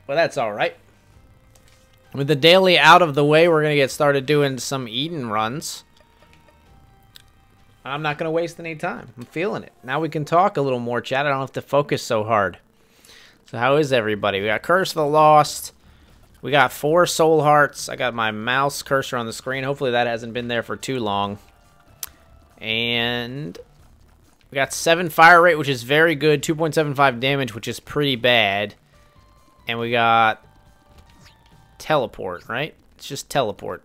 But that's alright. With the daily out of the way, we're going to get started doing some Eden runs. I'm not going to waste any time. I'm feeling it. Now we can talk a little more, chat. I don't have to focus so hard. So how is everybody? We got Curse of the Lost. We got 4 Soul Hearts. I got my mouse cursor on the screen. Hopefully that hasn't been there for too long. And we got 7 fire rate, which is very good. 2.75 damage, which is pretty bad. And we got teleport, right? It's just teleport.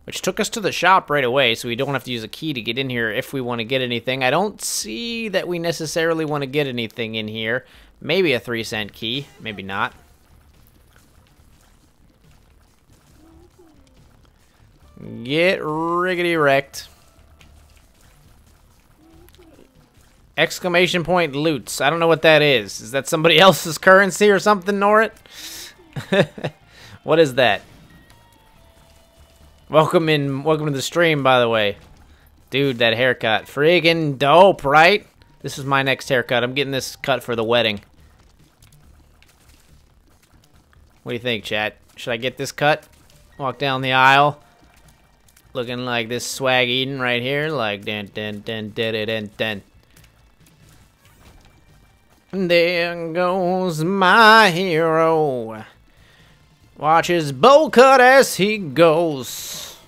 Which took us to the shop right away, so we don't have to use a key to get in here if we want to get anything. I don't see that we necessarily want to get anything in here. Maybe a 3-cent key. Maybe not. Get riggedy wrecked. Exclamation point loots. I don't know what that is. Is that somebody else's currency or something, Norit? What is that? Welcome to the stream, by the way. Dude, that haircut. Friggin' dope, right? This is my next haircut. I'm getting this cut for the wedding. What do you think, chat? Should I get this cut? Walk down the aisle. Looking like this swag Eden right here. Like, dun dun dun dun dun dun. There goes my hero. Watch his bowl cut as he goes.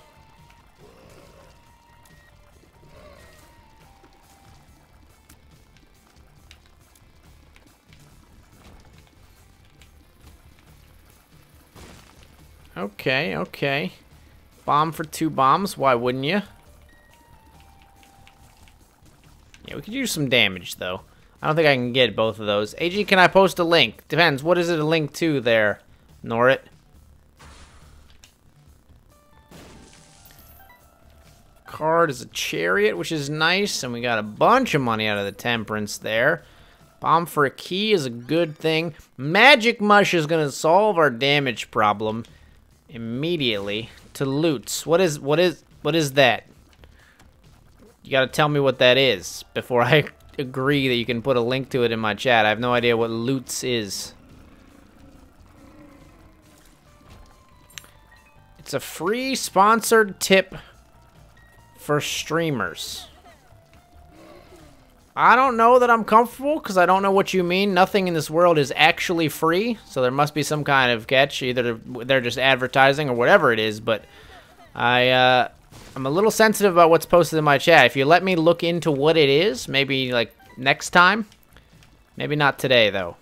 Okay, okay. Bomb for 2 bombs. Why wouldn't you? Yeah, we could use some damage, though. I don't think I can get both of those. AG, can I post a link? Depends. What is it a link to there, Norit? Card is a chariot, which is nice, and we got a bunch of money out of the temperance there. Bomb for a key is a good thing. Magic mush is gonna solve our damage problem immediately. To loots, what is that? You gotta tell me what that is before I agree that you can put a link to it in my chat. I have no idea what loots is. It's a free sponsored tip for streamers. I don't know that I'm comfortable because I don't know what you mean. Nothing in this world is actually free, so there must be some kind of catch. Either they're just advertising or whatever it is, but I'm a little sensitive about what's posted in my chat. If you let me look into what it is, maybe like next time. Maybe not today, though.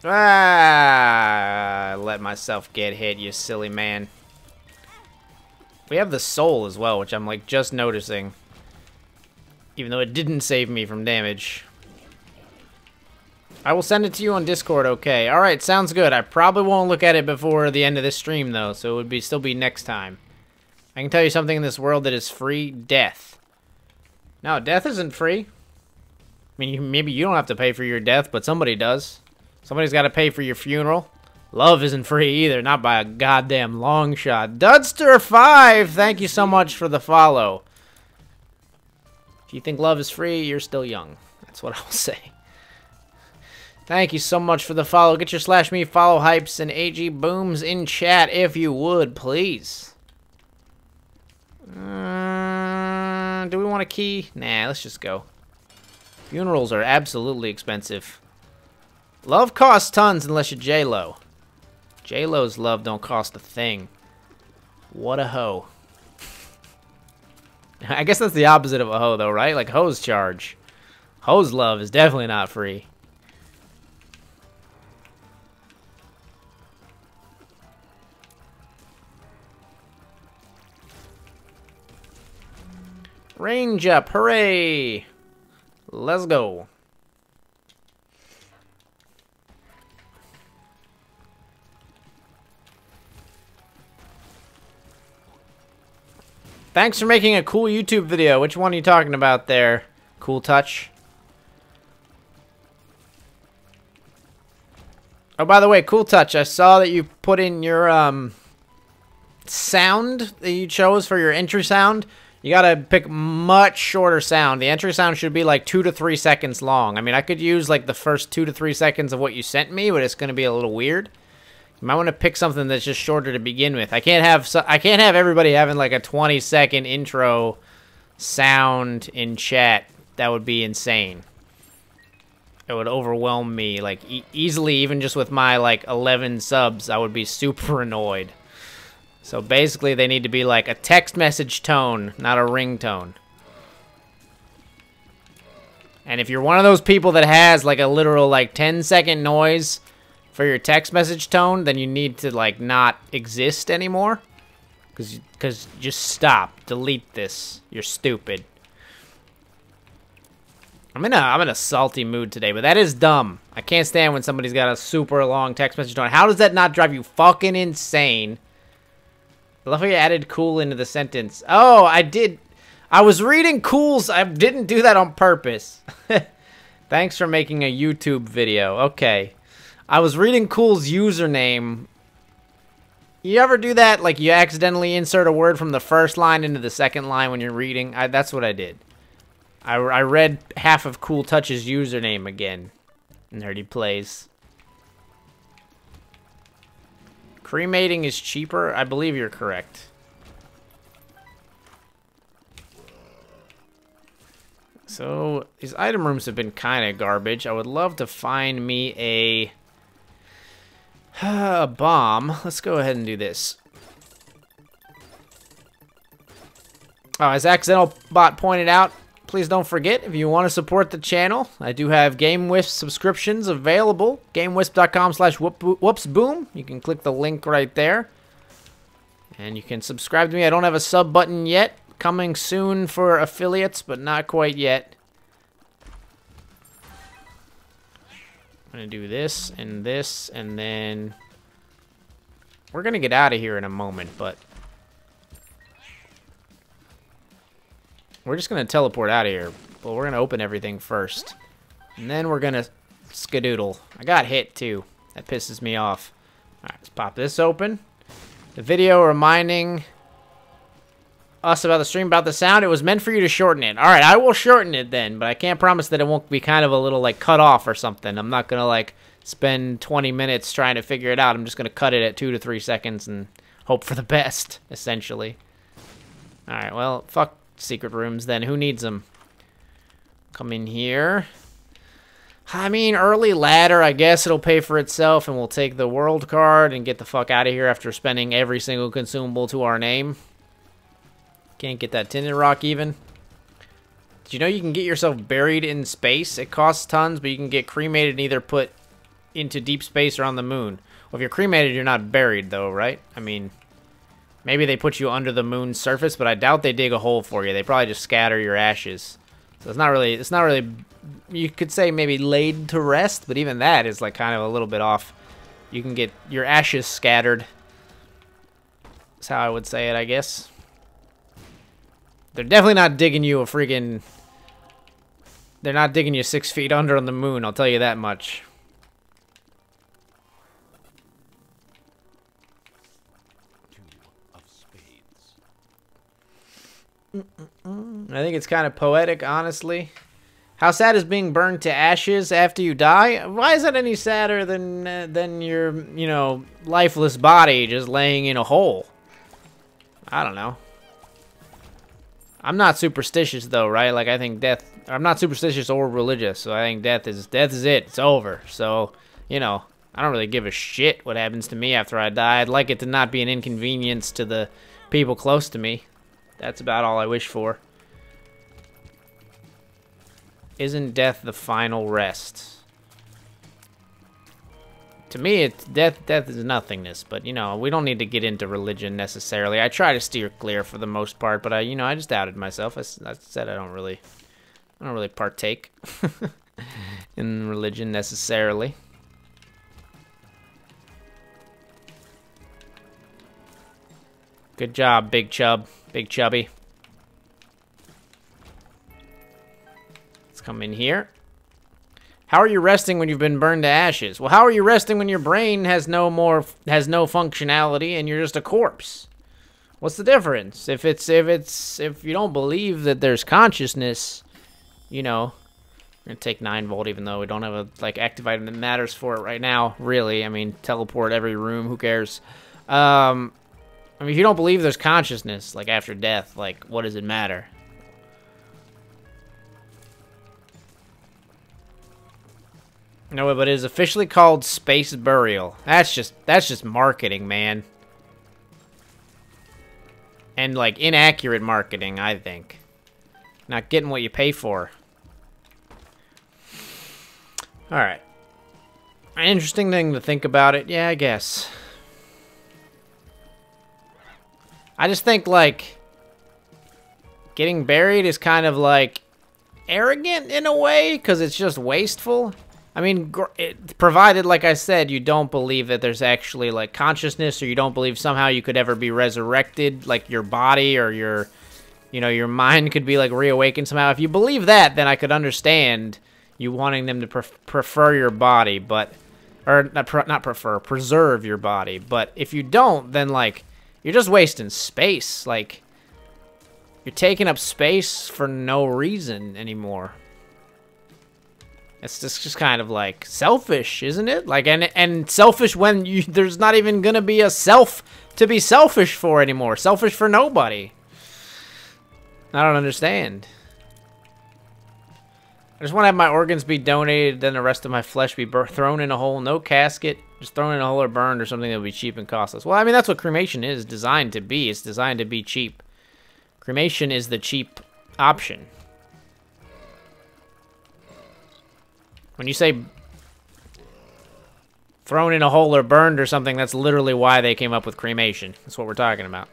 Ah, let myself get hit, you silly man. We have the soul as well, which I'm like just noticing. Even though it didn't save me from damage. I will send it to you on Discord, okay. Alright, sounds good. I probably won't look at it before the end of this stream, though, so it would still be next time. I can tell you something in this world that is free. Death. No, death isn't free. I mean, maybe you don't have to pay for your death, but somebody does. Somebody's got to pay for your funeral. Love isn't free either, not by a goddamn long shot. Dudster5, thank you so much for the follow. If you think love is free, you're still young. That's what I'll say. Thank you so much for the follow. Get your /me follow hypes and AG booms in chat if you would, please. Do we want a key? Nah, let's just go. Funerals are absolutely expensive. Love costs tons unless you're J-Lo. J-Lo's love don't cost a thing. What a hoe. I guess that's the opposite of a hoe, though, right? Like, hoes charge. Hoes love is definitely not free. Range up, hooray! Let's go. Thanks for making a cool YouTube video. Which one are you talking about there? Cool Touch. Oh, by the way, Cool Touch, I saw that you put in your sound that you chose for your entry sound. You gotta pick much shorter sound. The entry sound should be like 2 to 3 seconds long. I mean, I could use like the first 2 to 3 seconds of what you sent me, but it's gonna be a little weird. You might want to pick something that's just shorter to begin with. I can't have everybody having like a 20-second intro sound in chat. That would be insane. It would overwhelm me like easily, even just with my like 11 subs. I would be super annoyed. So basically, they need to be like a text message tone, not a ringtone. And if you're one of those people that has like a literal like 10-second noise for your text message tone, then you need to like not exist anymore. Cause just stop, delete this. You're stupid. I'm in a salty mood today, but that is dumb. I can't stand when somebody's got a super long text message tone. How does that not drive you fucking insane? I love how you added cool into the sentence. Oh, I did. I was reading cools. I didn't do that on purpose. Thanks for making a YouTube video. Okay. I was reading cool's username. You ever do that? Like you accidentally insert a word from the first line into the second line when you're reading? That's what I did. I read half of Cool Touch's username again. And there he plays. Cremating is cheaper? I believe you're correct. So, these item rooms have been kind of garbage. I would love to find me a bomb. Let's go ahead and do this. Oh, as Accidental Bot pointed out, please don't forget, if you want to support the channel, I do have GameWisp subscriptions available. GameWisp.com/whoopsboom. You can click the link right there. And you can subscribe to me. I don't have a sub button yet. Coming soon for affiliates, but not quite yet. I'm going to do this, and then... We're going to get out of here in a moment, but... We're just going to teleport out of here, but we're going to open everything first. And then we're going to skedoodle. I got hit, too. That pisses me off. Alright, let's pop this open. The video reminding us about the stream, about the sound. It was meant for you to shorten it. Alright, I will shorten it then, but I can't promise that it won't be kind of a little, like, cut off or something. I'm not going to, like, spend 20 minutes trying to figure it out. I'm just going to cut it at 2 to 3 seconds and hope for the best, essentially. Alright, well, fuck secret rooms then. Who needs them? Come in here. I mean, early ladder, I guess it'll pay for itself, and we'll take the world card and get the fuck out of here after spending every single consumable to our name. Can't get that tinted rock even. Did you know you can get yourself buried in space? It costs tons, but you can get cremated and either put into deep space or on the moon. Well, if you're cremated, you're not buried, though, right? I mean, maybe they put you under the moon's surface, but I doubt they dig a hole for you. They probably just scatter your ashes. So it's not really, you could say maybe laid to rest, but even that is like kind of a little bit off. You can get your ashes scattered. That's how I would say it, I guess. They're definitely not digging you a freaking... They're not digging you 6 feet under on the moon, I'll tell you that much. I think it's kind of poetic, honestly. How sad is being burned to ashes after you die? Why is that any sadder than your, you know, lifeless body just laying in a hole? I don't know. I'm not superstitious though, right? Like I think death. I'm not superstitious or religious, so I think death is it. It's over. So, you know, I don't really give a shit what happens to me after I die. I'd like it to not be an inconvenience to the people close to me. That's about all I wish for. Isn't death the final rest? To me, it's death is nothingness, but you know, we don't need to get into religion necessarily. I try to steer clear for the most part, but I just doubted myself. I said I don't really partake in religion necessarily. Good job, Big Chub. Big Chubby. Let's come in here. How are you resting when you've been burned to ashes? Well, how are you resting when your brain has no functionality and you're just a corpse? What's the difference? If you don't believe that there's consciousness, you know, I'm gonna take 9 volt even though we don't have a like active item that matters for it right now. Really, I mean, teleport every room. Who cares? I mean, if you don't believe there's consciousness like after death, like what does it matter? No, but it is officially called Space Burial. That's just marketing, man. And, like, inaccurate marketing, I think. Not getting what you pay for. Alright. An interesting thing to think about it. Yeah, I guess. I just think, like, getting buried is kind of, like, arrogant in a way, because it's just wasteful. I mean, provided, like I said, you don't believe that there's actually, like, consciousness, or you don't believe somehow you could ever be resurrected, like, your body or your, you know, your mind could be, like, reawakened somehow. If you believe that, then I could understand you wanting them to prefer your body, but, or not prefer, preserve your body. But if you don't, then, like, you're just wasting space. Like, you're taking up space for no reason anymore. It's just kind of like selfish, isn't it? Like, and selfish when there's not even gonna be a self to be selfish for anymore. Selfish for nobody. I don't understand. I just want to have my organs be donated, then the rest of my flesh be thrown in a hole, no casket, just thrown in a hole or burned or something that would be cheap and costless. Well, I mean, that's what cremation is designed to be. It's designed to be cheap. Cremation is the cheap option. When you say thrown in a hole or burned or something, that's literally why they came up with cremation. That's what we're talking about.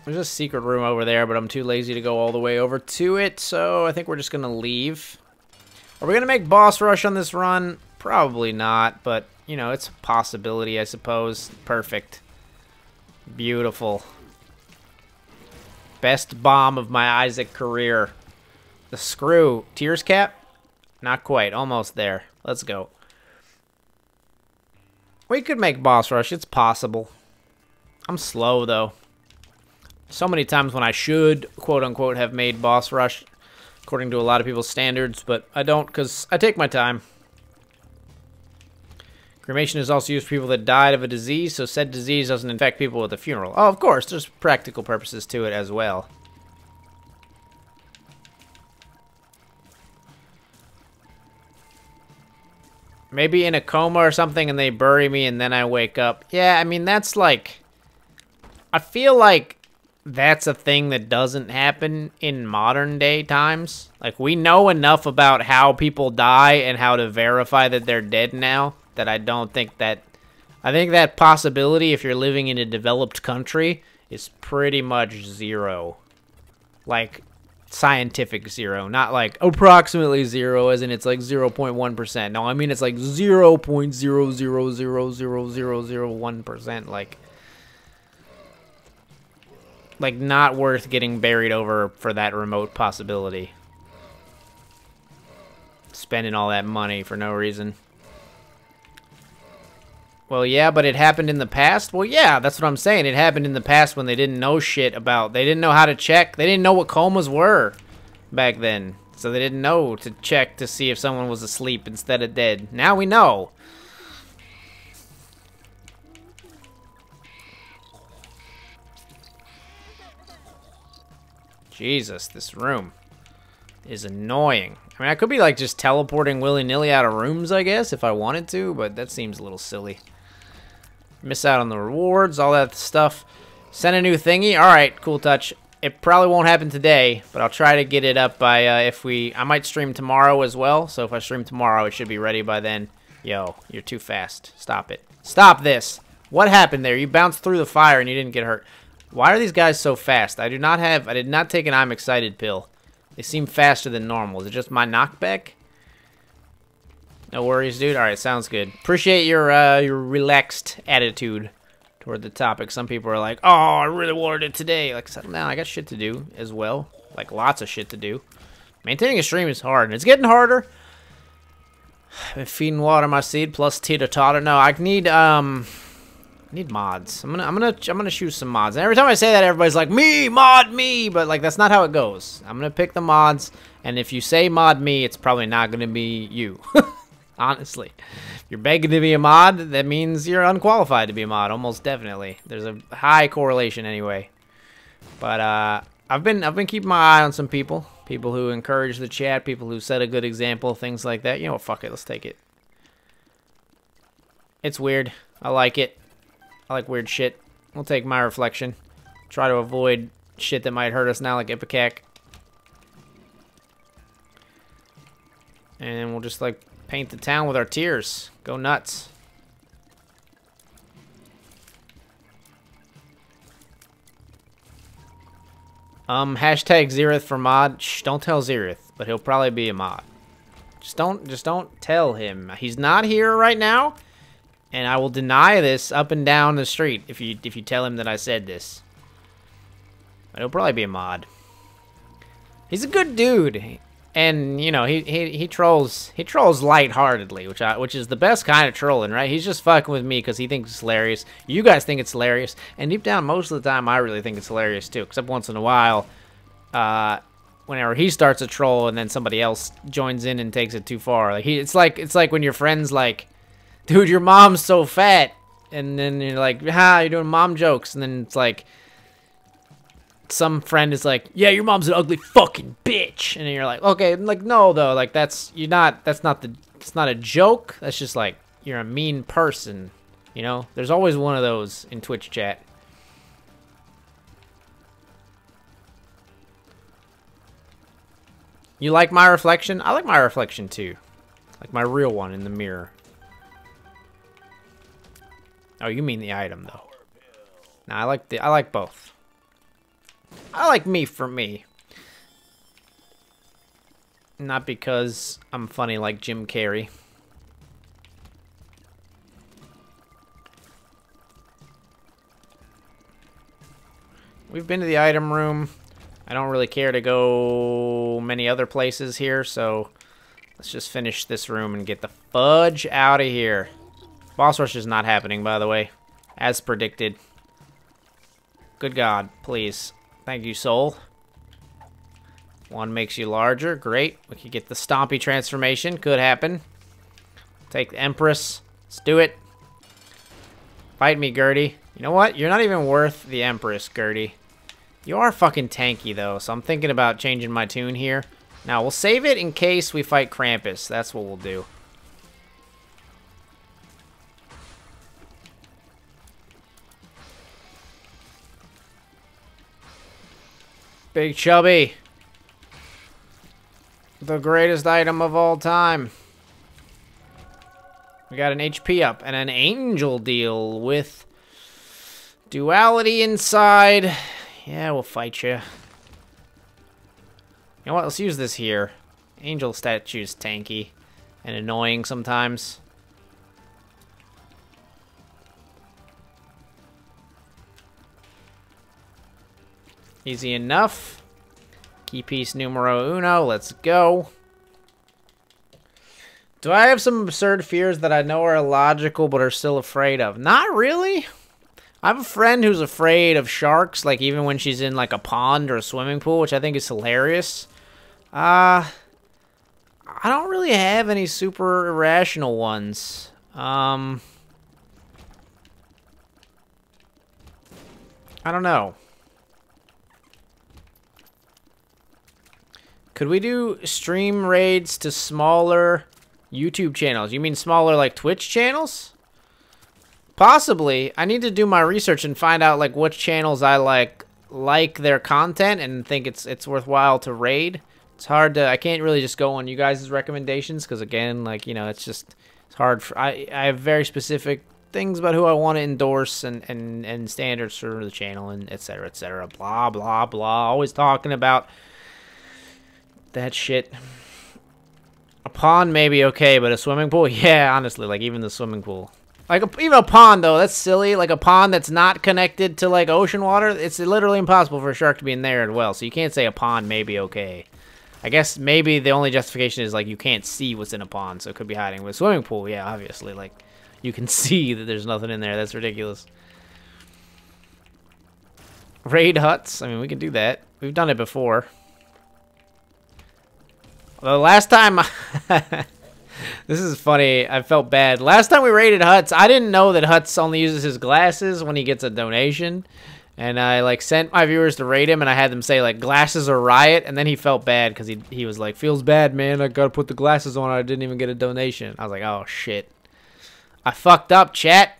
There's a secret room over there, but I'm too lazy to go all the way over to it, so I think we're just going to leave. Are we going to make boss rush on this run? Probably not, but, you know, it's a possibility, I suppose. Perfect. Beautiful. Best bomb of my Isaac career. The screw. Tears cap? Not quite. Almost there. Let's go. We could make boss rush. It's possible. I'm slow, though. So many times when I should, quote-unquote, have made boss rush, according to a lot of people's standards, but I don't because I take my time. Cremation is also used for people that died of a disease, so said disease doesn't infect people at the funeral. Oh, of course, there's practical purposes to it as well. Maybe in a coma or something and they bury me and then I wake up. Yeah, I mean, that's like... I feel like that's a thing that doesn't happen in modern day times. Like, we know enough about how people die and how to verify that they're dead now that I don't think that... I think that possibility, if you're living in a developed country, is pretty much zero. Like, scientific zero. Not like approximately zero, as in it's like 0.1%. No, I mean it's like 0.0000001%. Like, not worth getting buried over for that remote possibility. Spending all that money for no reason. Well, yeah, but it happened in the past? Well, yeah, that's what I'm saying. It happened in the past when they didn't know shit about... They didn't know how to check. They didn't know what comas were back then. So they didn't know to check to see if someone was asleep instead of dead. Now we know. Jesus, this room is annoying. I mean, I could be, like, just teleporting willy-nilly out of rooms, I guess, if I wanted to, but that seems a little silly. Miss out on the rewards, all that stuff. Send a new thingy. Alright, cool touch. It probably won't happen today, but I'll try to get it up by, I might stream tomorrow as well, so if I stream tomorrow, it should be ready by then. Yo, you're too fast. Stop it. Stop this! What happened there? You bounced through the fire and you didn't get hurt. Why are these guys so fast? I did not take an I'm excited pill. They seem faster than normal. Is it just my knockback? No worries, dude. Alright, sounds good. Appreciate your relaxed attitude toward the topic. Some people are like, oh, I really wanted it today. Like, settle down. I got shit to do as well. Like, lots of shit to do. Maintaining a stream is hard, and it's getting harder. Been feeding water my seed plus teeter-totter. No, I need mods. I'm gonna choose some mods. And every time I say that, everybody's like, me, mod me, but like that's not how it goes. I'm gonna pick the mods, and if you say mod me, it's probably not gonna be you. Honestly. If you're begging to be a mod, that means you're unqualified to be a mod, almost definitely. There's a high correlation anyway. But I've been keeping my eye on some people. People who encourage the chat, people who set a good example, things like that. You know what, fuck it, let's take it. It's weird. I like it. I like weird shit. We'll take my reflection. Try to avoid shit that might hurt us now, like Ipecac. And we'll just, like, paint the town with our tears. Go nuts. Hashtag Xerath for mod. Shh, don't tell Xerath, but he'll probably be a mod. Just don't tell him. He's not here right now, and I will deny this up and down the street if you tell him that I said this. But he'll probably be a mod. He's a good dude, and you know he trolls lightheartedly, which is the best kind of trolling, right? He's just fucking with me because he thinks it's hilarious. You guys think it's hilarious, and deep down, most of the time, I really think it's hilarious too. Except once in a while, whenever he starts a troll and then somebody else joins in and takes it too far. Like it's like when your friend's like, dude, your mom's so fat, and then you're like, ha, you're doing mom jokes, and then it's like, some friend is like, yeah, your mom's an ugly fucking bitch, and then you're like, okay, like, no, though, like, it's not a joke, that's just like, you're a mean person, you know? There's always one of those in Twitch chat. You like my reflection? I like my reflection too. Like my real one in the mirror. Oh, you mean the item though. Nah, I like both. I like me for me. Not because I'm funny like Jim Carrey. We've been to the item room. I don't really care to go many other places here, so let's just finish this room and get the fudge out of here. Boss rush is not happening, by the way, as predicted. Good God, please. Thank you, soul. One makes you larger. Great. We could get the Stompy transformation. Could happen. Take the Empress. Let's do it. Fight me, Gertie. You know what? You're not even worth the Empress, Gertie. You are fucking tanky, though, so I'm thinking about changing my tune here. Now, we'll save it in case we fight Krampus. That's what we'll do. Big Chubby. The greatest item of all time. We got an HP up and an angel deal with duality inside. Yeah, we'll fight you. You know what? Let's use this here. Angel statue's tanky and annoying sometimes. Easy enough. Key piece numero uno. Let's go. Do I have some absurd fears that I know are illogical but are still afraid of? Not really. I have a friend who's afraid of sharks, like even when she's in like a pond or a swimming pool, which I think is hilarious. I don't really have any super irrational ones. I don't know. Could we do stream raids to smaller YouTube channels? You mean smaller like Twitch channels? Possibly. I need to do my research and find out like which channels I like their content and think it's worthwhile to raid. It's hard to, I can't really just go on you guys' recommendations because again, like, you know, it's hard for, I have very specific things about who I want to endorse and standards for the channel and etc. Blah blah blah. Always talking about that shit. A pond may be okay, but a swimming pool? Yeah, honestly, like even the swimming pool. Like even a pond though, that's silly. Like a pond that's not connected to like ocean water, it's literally impossible for a shark to be in there as well. So you can't say a pond may be okay. I guess maybe the only justification is, like, you can't see what's in a pond, so it could be hiding. With a swimming pool, yeah, obviously, like, you can see that there's nothing in there. That's ridiculous. Raid huts. I mean, we can do that. We've done it before. The last time... This is funny. I felt bad. Last time we raided Huts, I didn't know that Huts only uses his glasses when he gets a donation. And I, like, sent my viewers to raid him, and I had them say, like, glasses or riot. And then he felt bad because he was like, feels bad, man. I got to put the glasses on. I didn't even get a donation. I was like, oh, shit. I fucked up, chat.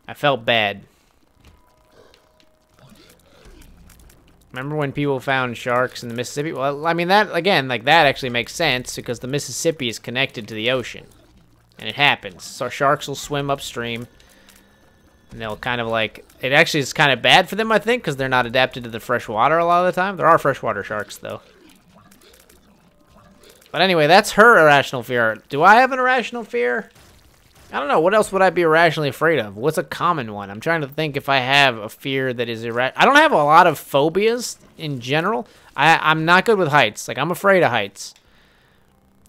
I felt bad. Remember when people found sharks in the Mississippi? Well, I mean, that, again, like, that actually makes sense because the Mississippi is connected to the ocean. And it happens. So sharks will swim upstream. And they'll kind of, like, it actually is kind of bad for them, I think, because they're not adapted to the fresh water a lot of the time. There are freshwater sharks, though. But anyway, that's her irrational fear. Do I have an irrational fear? I don't know. What else would I be irrationally afraid of? What's a common one? I'm trying to think if I have a fear that is irrational. I don't have a lot of phobias in general. I'm not good with heights. Like, I'm afraid of heights.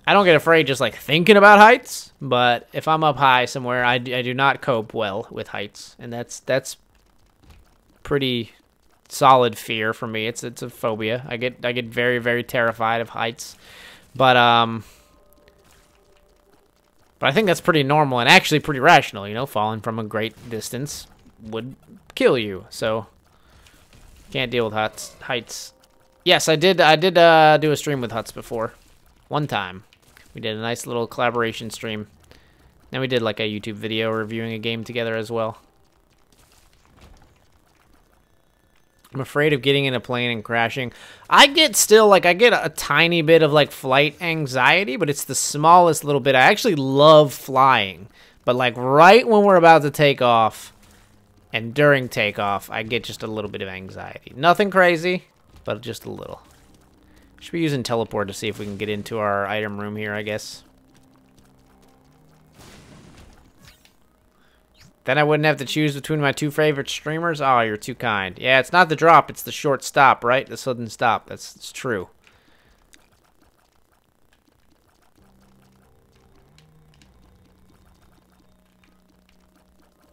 I don't get afraid just, like, thinking about heights. But if I'm up high somewhere, I do not cope well with heights. And that's pretty solid fear for me. It's a phobia. I get very, very terrified of heights. But I think that's pretty normal and actually pretty rational, you know? Falling from a great distance would kill you, so can't deal with heights. Yes, I did do a stream with Huts before. One time. We did a nice little collaboration stream. Then we did like a YouTube video reviewing a game together as well. I'm afraid of getting in a plane and crashing. I get a tiny bit of, like, flight anxiety, but it's the smallest little bit. I actually love flying. But, like, right when we're about to take off and during takeoff, I get just a little bit of anxiety. Nothing crazy, but just a little. Should be using teleport to see if we can get into our item room here, I guess. Then I wouldn't have to choose between my two favorite streamers? Oh, you're too kind. Yeah, it's not the drop, it's the short stop, right? The sudden stop. That's true.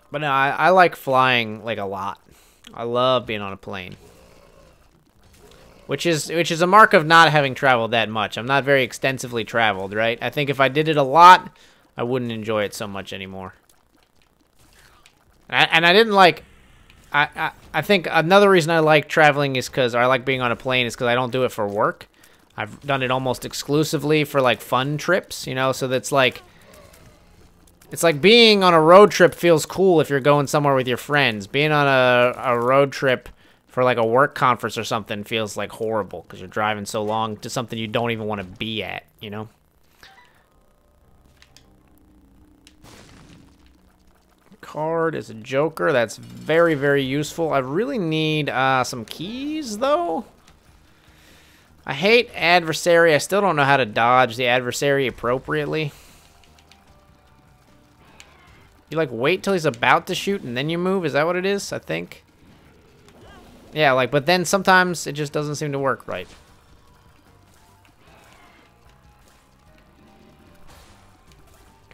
But no, I like flying, like, a lot. I love being on a plane. Which is a mark of not having traveled that much. I'm not very extensively traveled, right? I think if I did it a lot, I wouldn't enjoy it so much anymore. And I didn't like... I think another reason I like traveling is because... Or I like being on a plane is because I don't do it for work. I've done it almost exclusively for, like, fun trips, you know? So that's like... It's like being on a road trip feels cool if you're going somewhere with your friends. Being on a road trip for, like, a work conference or something feels, like, horrible because you're driving so long to something you don't even want to be at, you know? Card is a joker. That's very, very useful. I really need some keys, though. I hate adversary. I still don't know how to dodge the adversary appropriately. You, like, wait till he's about to shoot and then you move? Is that what it is? I think. Yeah, like, but then sometimes it just doesn't seem to work right.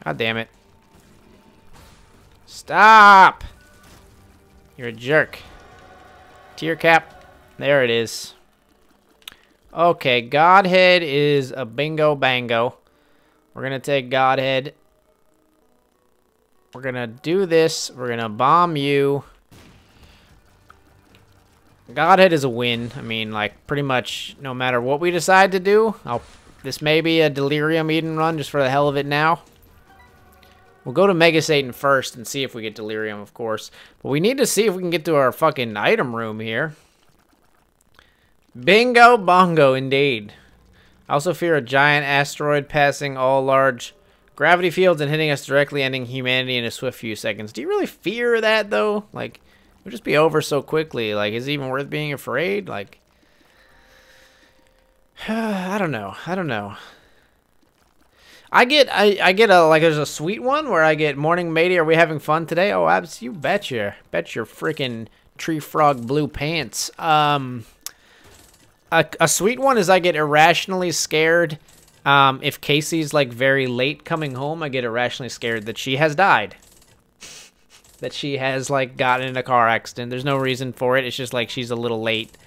God damn it. Stop! You're a jerk. Tear cap. There it is. Okay, Godhead is a bingo bango. We're gonna take Godhead. We're gonna do this. We're gonna bomb you. Godhead is a win. I mean, like, pretty much no matter what we decide to do. This may be a Delirium Eden run just for the hell of it now. We'll go to Mega Satan first and see if we get Delirium, of course. But we need to see if we can get to our fucking item room here. Bingo bongo, indeed. I also fear a giant asteroid passing all large gravity fields and hitting us directly, ending humanity in a swift few seconds. Do you really fear that, though? Like, it would just be over so quickly. Like, is it even worth being afraid? Like, I don't know. I don't know. I get like, there's a sweet one where I get, morning matey, are we having fun today? Oh, you betcha. Bet your freaking tree frog blue pants. a sweet one is I get irrationally scared. If Casey's like very late coming home, I get irrationally scared that she has died. That she has like gotten in a car accident. There's no reason for it. It's just like she's a little late.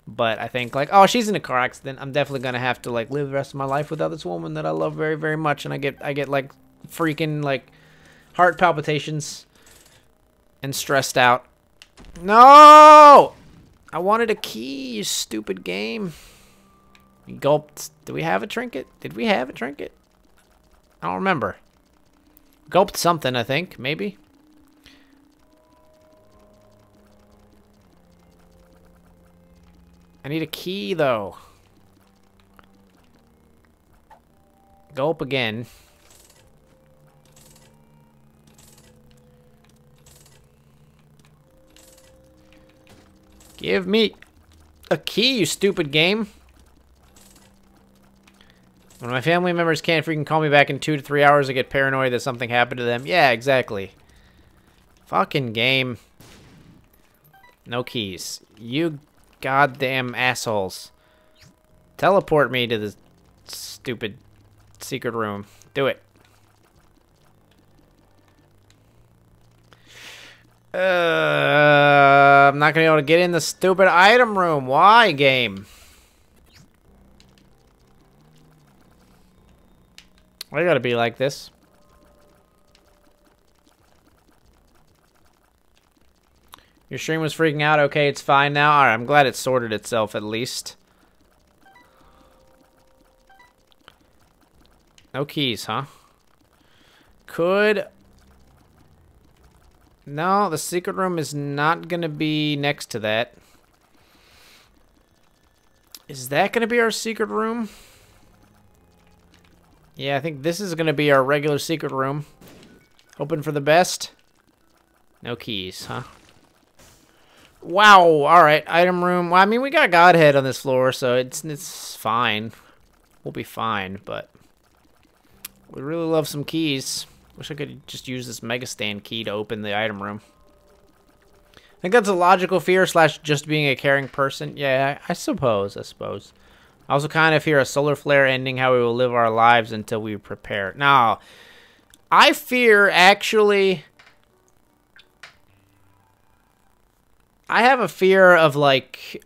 But I think like, oh, she's in a car accident. I'm definitely gonna have to like live the rest of my life without this woman that I love very, very much. And I get like freaking like heart palpitations and stressed out. No! I wanted a key, you stupid game. You gulped. Do we have a trinket? Did we have a trinket? I don't remember. Gulped something, I think. Maybe. I need a key, though. Gulp again. Give me a key, you stupid game. When my family members can't freaking call me back in 2 to 3 hours, I get paranoid that something happened to them. Yeah, exactly. Fucking game. No keys. You goddamn assholes. Teleport me to the stupid secret room. Do it. I'm not gonna be able to get in the stupid item room. Why, game? Why you gotta be like this? Your stream was freaking out. Okay, it's fine now. Alright, I'm glad it sorted itself at least. No keys, huh? Could... No, the secret room is not going to be next to that. Is that going to be our secret room? Yeah, I think this is going to be our regular secret room. Hoping for the best. No keys, huh? Wow, alright, item room. Well, I mean, we got Godhead on this floor, so it's fine. We'll be fine, but... we really love some keys. Wish I could just use this Mega Stand key to open the item room. I think that's a logical fear slash just being a caring person. Yeah, I suppose. I also kind of fear a solar flare ending how we will live our lives until we prepare. Now, I fear actually... I have a fear of like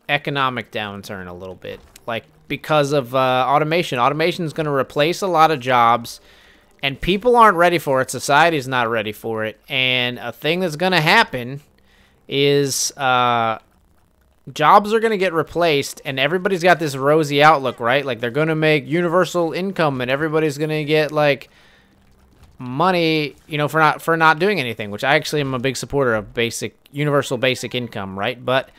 economic downturn a little bit. Like, because of automation. Automation is going to replace a lot of jobs, and people aren't ready for it. Society's not ready for it. And a thing that's going to happen is jobs are going to get replaced, and everybody's got this rosy outlook, right? Like, they're going to make universal income, and everybody's going to get, like, money, you know, for not doing anything, which I actually am a big supporter of universal basic income, right? But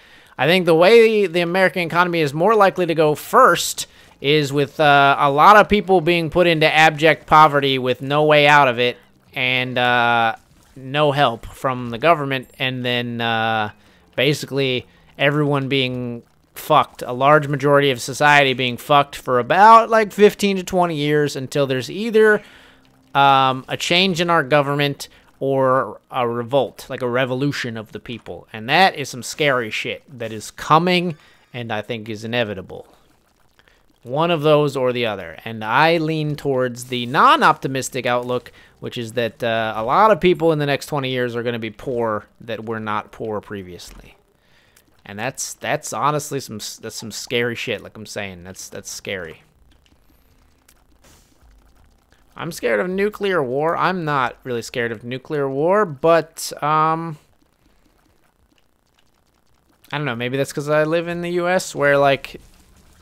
I think the way the American economy is more likely to go first is with a lot of people being put into abject poverty with no way out of it and no help from the government, and then basically everyone being fucked, a large majority of society being fucked for about like 15 to 20 years until there's either a change in our government or a revolt, like a revolution of the people. And that is some scary shit that is coming and I think is inevitable. One of those or the other. And I lean towards the non-optimistic outlook, which is that a lot of people in the next 20 years are going to be poor that were not poor previously. And that's honestly some scary shit, like I'm saying. That's scary. I'm scared of nuclear war. I'm not really scared of nuclear war, but I don't know. Maybe that's because I live in the U.S. where like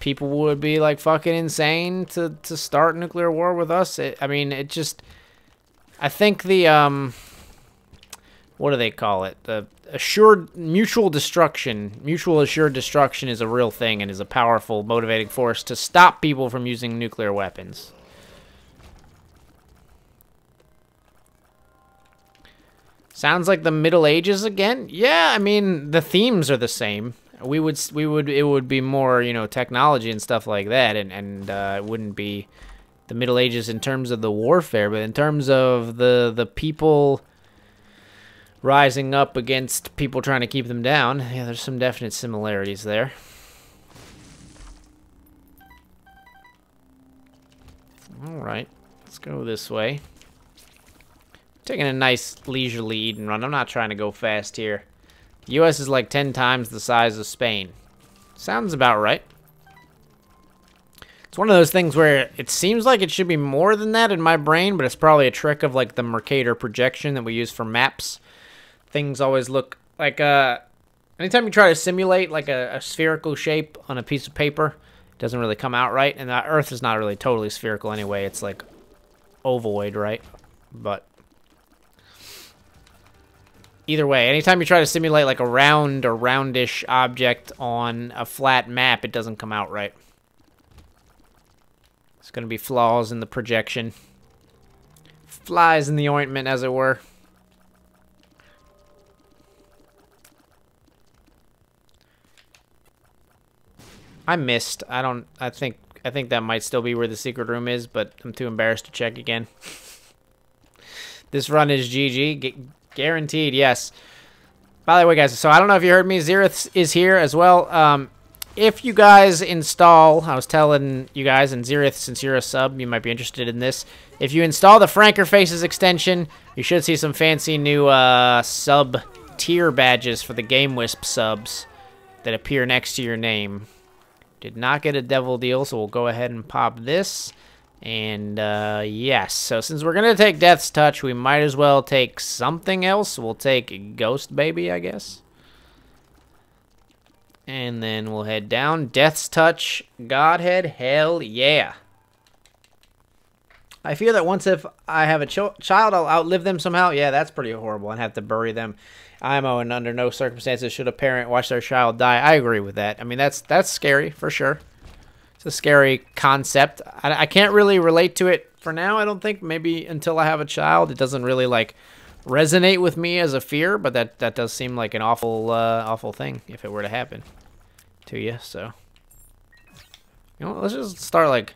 people would be like fucking insane to start nuclear war with us. I mean, it just. I think the what do they call it? The mutual assured destruction is a real thing and is a powerful motivating force to stop people from using nuclear weapons. Sounds like the Middle Ages again? Yeah, I mean, the themes are the same. It would be more, you know, technology and stuff like that, and it wouldn't be the Middle Ages in terms of the warfare, but in terms of the people rising up against people trying to keep them down. Yeah, there's some definite similarities there. Alright, let's go this way. Taking a nice leisurely eating run. I'm not trying to go fast here. The U.S. is like 10 times the size of Spain. Sounds about right. It's one of those things where it seems like it should be more than that in my brain, but it's probably a trick of like the Mercator projection that we use for maps. Things always look like anytime you try to simulate like a spherical shape on a piece of paper, it doesn't really come out right. And the Earth is not really totally spherical anyway. It's like ovoid, right? But either way, anytime you try to simulate like a round or roundish object on a flat map, it doesn't come out right. There's going to be flaws in the projection. Flies in the ointment, as it were. I missed. I think that might still be where the secret room is, but I'm too embarrassed to check again. This run is GG. Guaranteed, yes. By the way, guys, so I don't know if you heard me. Xerath is here as well. If you guys install, I was telling you guys, and Xerath, since you're a sub, you might be interested in this. If you install the Franker Faces extension, you should see some fancy new sub-tier badges for the Game Wisp subs that appear next to your name. Did not get a devil deal, so we'll go ahead and pop this. And, yes. So since we're going to take Death's Touch, we might as well take something else. We'll take Ghost Baby, I guess. And then we'll head down. Death's Touch, Godhead, hell yeah. I fear that once if I have a child, I'll outlive them somehow. Yeah, that's pretty horrible. I'd have to bury them. IMO, and under no circumstances should a parent watch their child die. I agree with that. I mean, that's scary, for sure. It's a scary concept. I can't really relate to it for now, I don't think. Maybe until I have a child. It doesn't really, like, resonate with me as a fear, but that does seem like an awful, awful thing if it were to happen to you, so. You know, let's just start, like...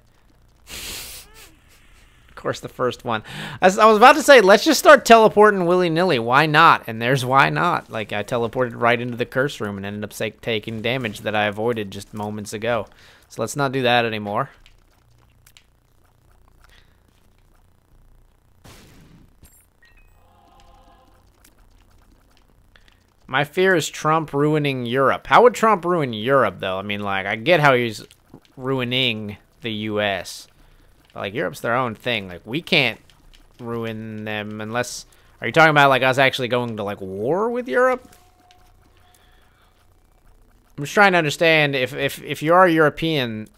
Of course, the first one. I was about to say, let's just start teleporting willy-nilly. Why not? And there's why not. Like, I teleported right into the curse room and ended up taking damage that I avoided just moments ago. So let's not do that anymore. My fear is Trump ruining Europe. How would Trump ruin Europe, though? I mean, like, I get how he's ruining the U.S., like, Europe's their own thing. Like, we can't ruin them unless... Are you talking about, like, us actually going to, like, war with Europe? I'm just trying to understand, if you are European,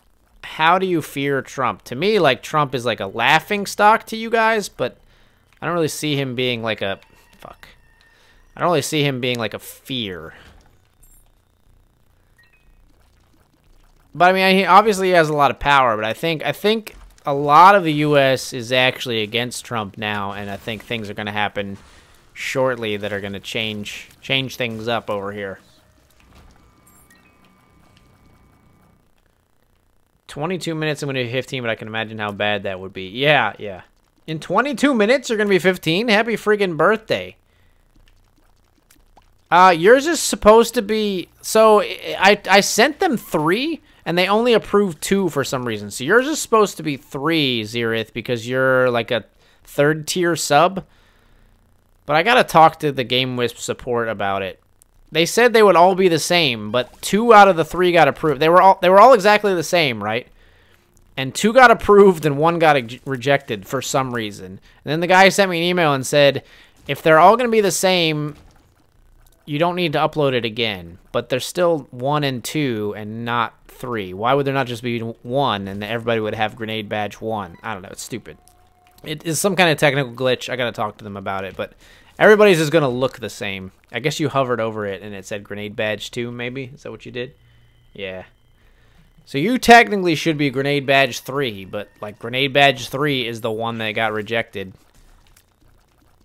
how do you fear Trump? To me, like, Trump is, like, a laughing stock to you guys, but I don't really see him being, like, a... Fuck. I don't really see him being, like, a fear. But, I mean, he obviously has a lot of power, but I think a lot of the U.S. is actually against Trump now, and I think things are going to happen shortly that are going to change things up over here. 22 minutes, I'm going to be 15, but I can imagine how bad that would be. Yeah, yeah. In 22 minutes, you're going to be 15? Happy freaking birthday. Yours is supposed to be... So, I sent them 3... And they only approved 2 for some reason. So yours is supposed to be 3, Xerath, because you're like a 3rd-tier sub. But I gotta talk to the Game Wisp support about it. They said they would all be the same, but 2 out of the 3 got approved. They were all exactly the same, right? And 2 got approved and 1 got rejected for some reason. And then the guy sent me an email and said, if they're all gonna be the same, you don't need to upload it again. But there's still 1 and 2 and not 3. Why would there not just be 1 and everybody would have grenade badge 1? I don't know. It's stupid. It is some kind of technical glitch. I gotta talk to them about it. But everybody's is gonna look the same. I guess you hovered over it and it said grenade badge 2, maybe? Is that what you did? Yeah. So you technically should be grenade badge 3, but like grenade badge 3 is the one that got rejected.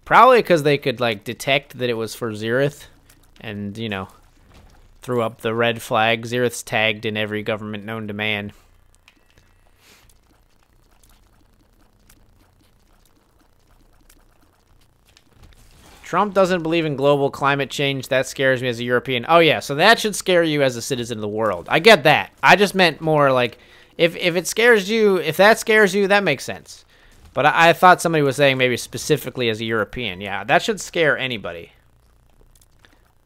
Probably because they could like detect that it was for Xerath. And, you know, threw up the red flag. Xerath's tagged in every government known to man. Trump doesn't believe in global climate change. That scares me as a European. Oh, yeah, so that should scare you as a citizen of the world. I get that. I just meant more like, if it scares you, if that scares you, that makes sense. But I thought somebody was saying maybe specifically as a European. Yeah, that should scare anybody.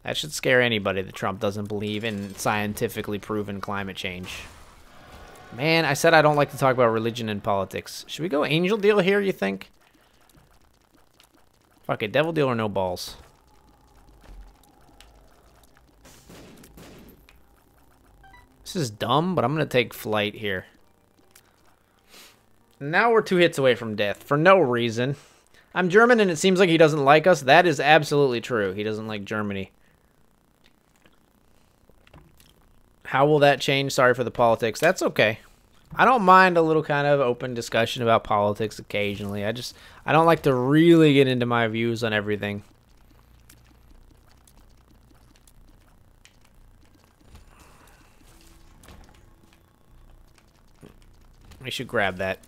That should scare anybody that Trump doesn't believe in scientifically proven climate change. Man, I said I don't like to talk about religion and politics. Should we go angel deal here, you think? Fuck it, devil deal or no balls? This is dumb, but I'm going to take flight here. Now we're 2 hits away from death, for no reason. I'm German and it seems like he doesn't like us. That is absolutely true. He doesn't like Germany. How will that change? Sorry for the politics. That's okay. I don't mind a little kind of open discussion about politics occasionally. I don't like to really get into my views on everything. We should grab that.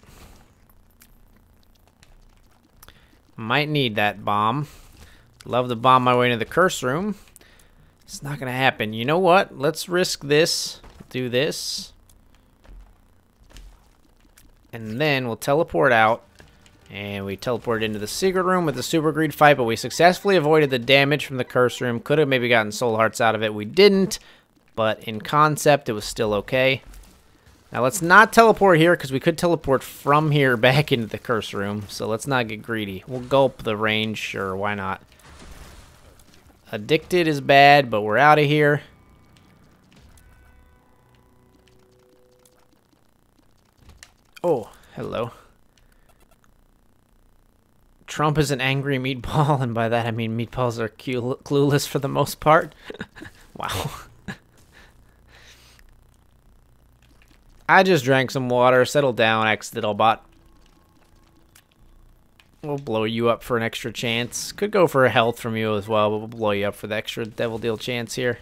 Might need that bomb. Love to bomb my way into the curse room. It's not going to happen. You know what? Let's risk this. Do this. And then we'll teleport out. And we teleported into the secret room with the super greed fight, but we successfully avoided the damage from the curse room. Could have maybe gotten soul hearts out of it. We didn't. But in concept, it was still okay. Now let's not teleport here, because we could teleport from here back into the curse room. So let's not get greedy. We'll gulp the range. Sure, why not? Addicted is bad, but we're out of here. Oh, hello. Trump is an angry meatball, and by that I mean meatballs are clueless for the most part. Wow. I just drank some water. Settle down, X-Diddlebot. We'll blow you up for an extra chance. Could go for a health from you as well, but we'll blow you up for the extra devil deal chance here.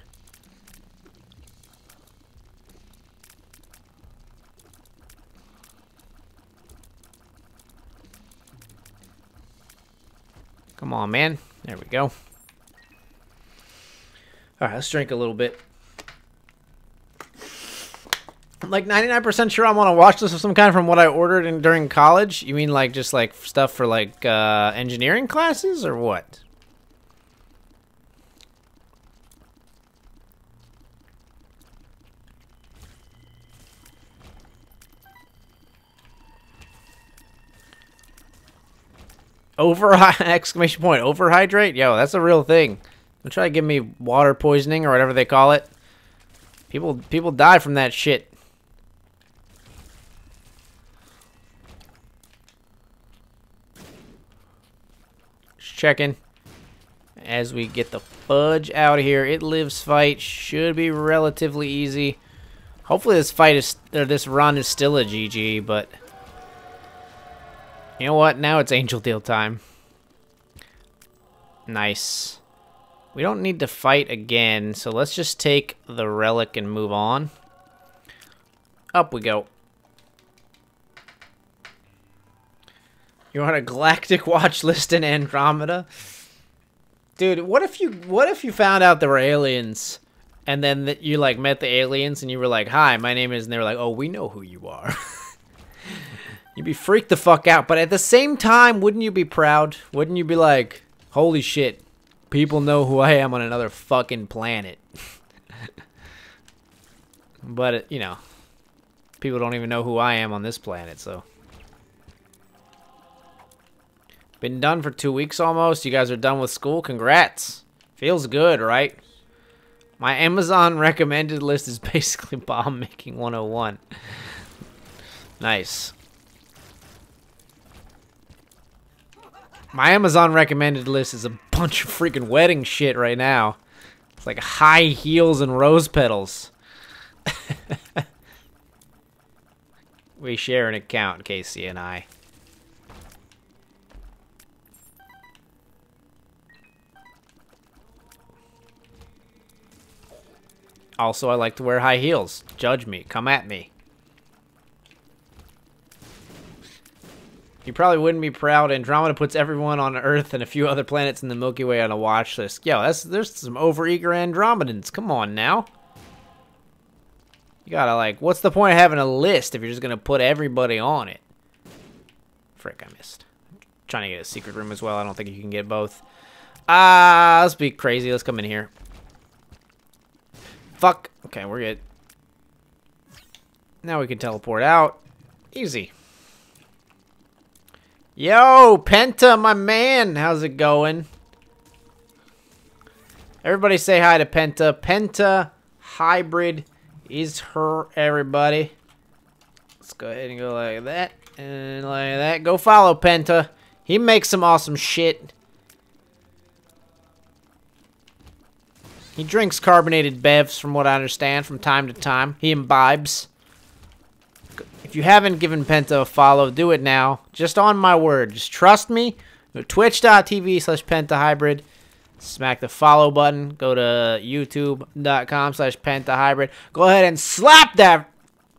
Come on, man. There we go. Alright, let's drink a little bit. I'm like 99% sure I want to watch this of some kind from what I ordered during college. You mean like just like stuff for like engineering classes or what? Exclamation point, overhydrate? Yo, that's a real thing. Don't try to give me water poisoning or whatever they call it. People die from that shit. Checking as we get the fudge out of here. It lives fight should be relatively easy. Hopefully this fight is this run is still a GG, but you know what? Now it's angel deal time. Nice. We don't need to fight again, so let's just take the relic and move on. Up we go. You're on a galactic watch list in Andromeda? Dude, what if you found out there were aliens and then you like met the aliens and you were like, "Hi, my name is," and they were like, "Oh, we know who you are." You'd be freaked the fuck out, but at the same time, wouldn't you be proud? Wouldn't you be like, "Holy shit, people know who I am on another fucking planet." But, you know, people don't even know who I am on this planet, so. Been done for 2 weeks almost. You guys are done with school. Congrats. Feels good, right? My Amazon recommended list is basically bomb making 101. Nice. My Amazon recommended list is a bunch of freaking wedding shit right now. It's like high heels and rose petals. We share an account, Casey and I. Also, I like to wear high heels. Judge me. Come at me. You probably wouldn't be proud. Andromeda puts everyone on Earth and a few other planets in the Milky Way on a watch list. Yo, there's some overeager Andromedans. Come on now. You gotta, like, what's the point of having a list if you're just gonna put everybody on it? Frick, I missed. I'm trying to get a secret room as well. I don't think you can get both. Let's be crazy. Let's come in here. Fuck. Okay, we're good. Now we can teleport out. Easy. Yo, Penta, my man. How's it going? Everybody say hi to Penta. Penta Hybrid is her, everybody. Let's go ahead and go like that. And like that. Go follow Penta. He makes some awesome shit. He drinks carbonated bevs, from what I understand, from time to time. He imbibes. If you haven't given Penta a follow, do it now. Just on my word. Just trust me. Go to twitch.tv/pentahybrid. Smack the follow button. Go to youtube.com/pentahybrid. Go ahead and slap that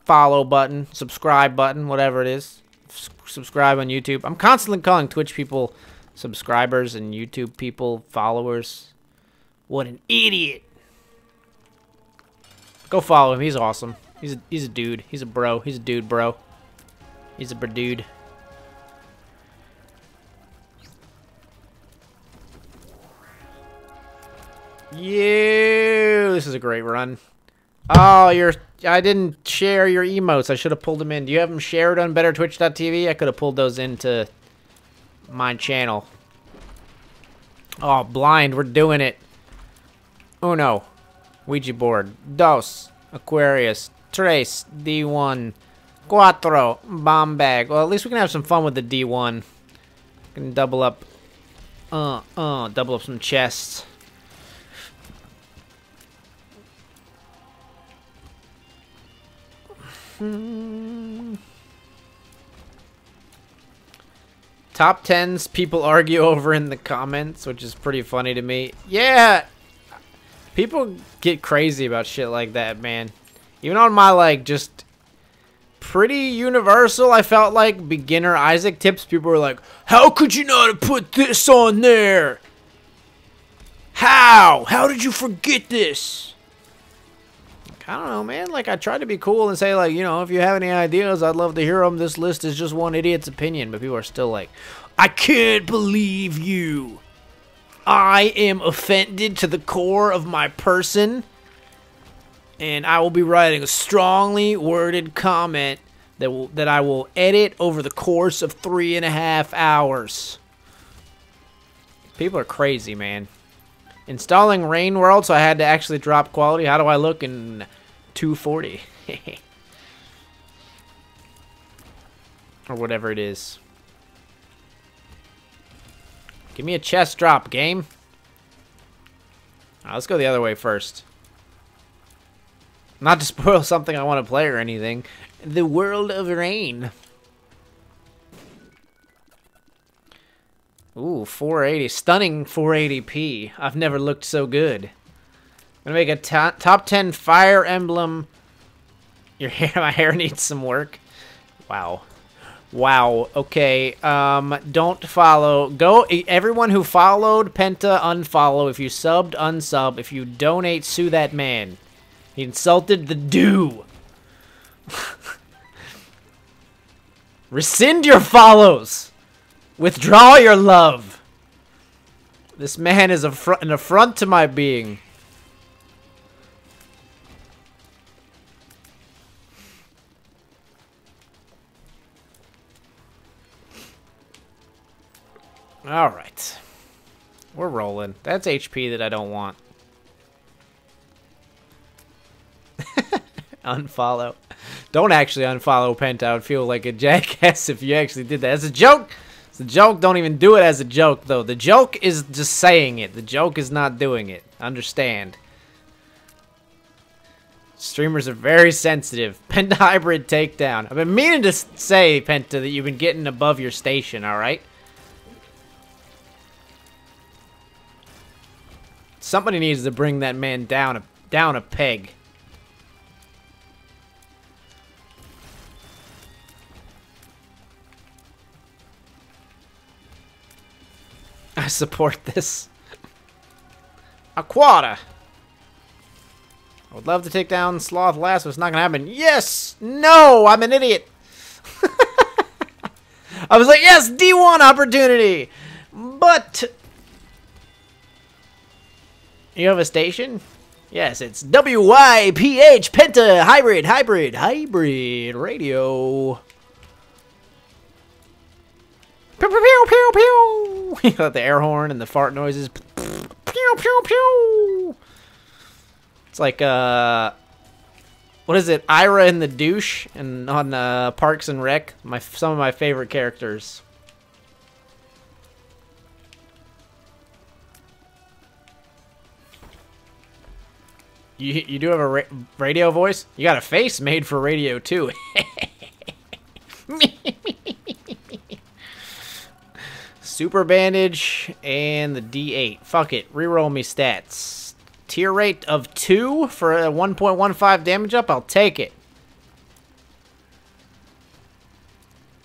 follow button, subscribe button, whatever it is. Subscribe on YouTube. I'm constantly calling Twitch people subscribers and YouTube people followers. What an idiot. Go follow him. He's awesome. He's a dude. He's a bro. He's a dude, bro. He's a dude. Yeah, this is a great run. Oh, I didn't share your emotes. I should have pulled them in. Do you have them shared on bettertwitch.tv? I could have pulled those into my channel. Oh, blind. We're doing it. Uno. Ouija board. Dos. Aquarius. Tres. D1. Cuatro. Bomb bag. Well, at least we can have some fun with the D1. We can double up. Double up some chests. Top 10s people argue over in the comments, which is pretty funny to me. Yeah, people get crazy about shit like that, man. Even on my, like, just pretty universal, I felt like, beginner Isaac tips, people were like, how could you not have put this on there? How did you forget this? I don't know, man. Like, I tried to be cool and say, like, you know, if you have any ideas, I'd love to hear them. This list is just one idiot's opinion. But people are still like, I can't believe you. I am offended to the core of my person. And I will be writing a strongly worded comment that I will edit over the course of 3.5 hours. People are crazy, man. Installing Rain World, so I had to actually drop quality. How do I look in 240? Or whatever it is. Give me a chest drop, game. Let's go the other way first. Not to spoil something I want to play or anything. The World of Rain. Ooh, 480. Stunning 480p. I've never looked so good. I'm going to make a top 10 Fire Emblem. Your hair, my hair needs some work. Wow. Wow. Okay. Don't follow. Go. Everyone who followed Penta, unfollow. If you subbed, unsub. If you donate, sue that man. He insulted the dew. Rescind your follows. Withdraw your love. This man is an affront to my being. Alright. We're rolling. That's HP that I don't want. Unfollow. Don't actually unfollow Penta. I would feel like a jackass if you actually did that. As a joke. It's a joke. Don't even do it as a joke, though. The joke is just saying it. The joke is not doing it. Understand. Streamers are very sensitive. Penta Hybrid takedown. I've been meaning to say, Penta, that you've been getting above your station, alright? Somebody needs to bring that man down a peg. support this. A quarter. I would love to take down Sloth last, but it's not gonna happen. Yes! No! I'm an idiot! I was like, yes! D1 opportunity! But... You have a station? Yes, it's WYPH Penta Hybrid Radio. Pew, pew, pew, pew, pew. You got the air horn and the fart noises. Pew, pew, pew. It's like, what is it? Ira and the Douche and on Parks and Rec. Some of my favorite characters. You do have a radio voice? You got a face made for radio, too. Super Bandage and the D8. Fuck it. Reroll me stats. Tier rate of 2 for a 1.15 damage up? I'll take it.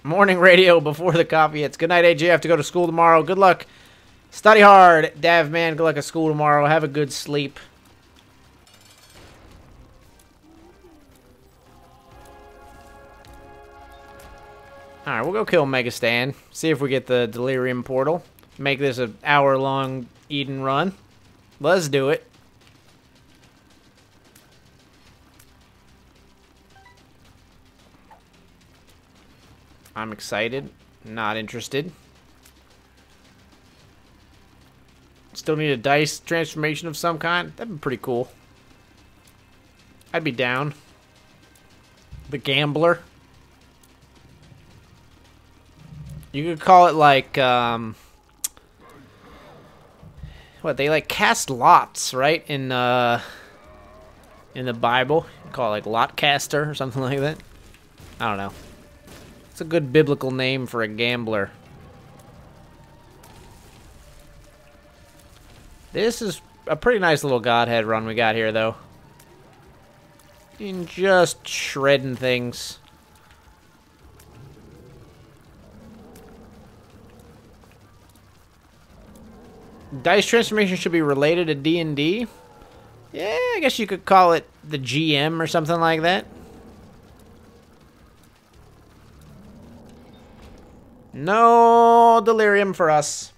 Morning radio before the coffee hits. Good night, AJ. I have to go to school tomorrow. Good luck. Study hard. Dav, man. Good luck at school tomorrow. Have a good sleep. Alright, we'll go kill Megastan. See if we get the Delirium Portal. Make this an hour-long Eden run. Let's do it. I'm excited. Not interested. Still need a dice transformation of some kind? That'd be pretty cool. I'd be down. The Gambler. You could call it like, what, they like cast lots, right? In the Bible. You call it like lot caster or something like that. I don't know. It's a good biblical name for a gambler. This is a pretty nice little Godhead run we got here, though. In just shredding things. Dice transformation should be related to D&D. Yeah, I guess you could call it the GM or something like that. No delirium for us.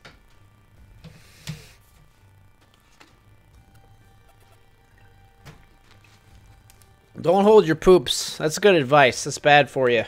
Don't hold your poops. That's good advice. That's bad for you.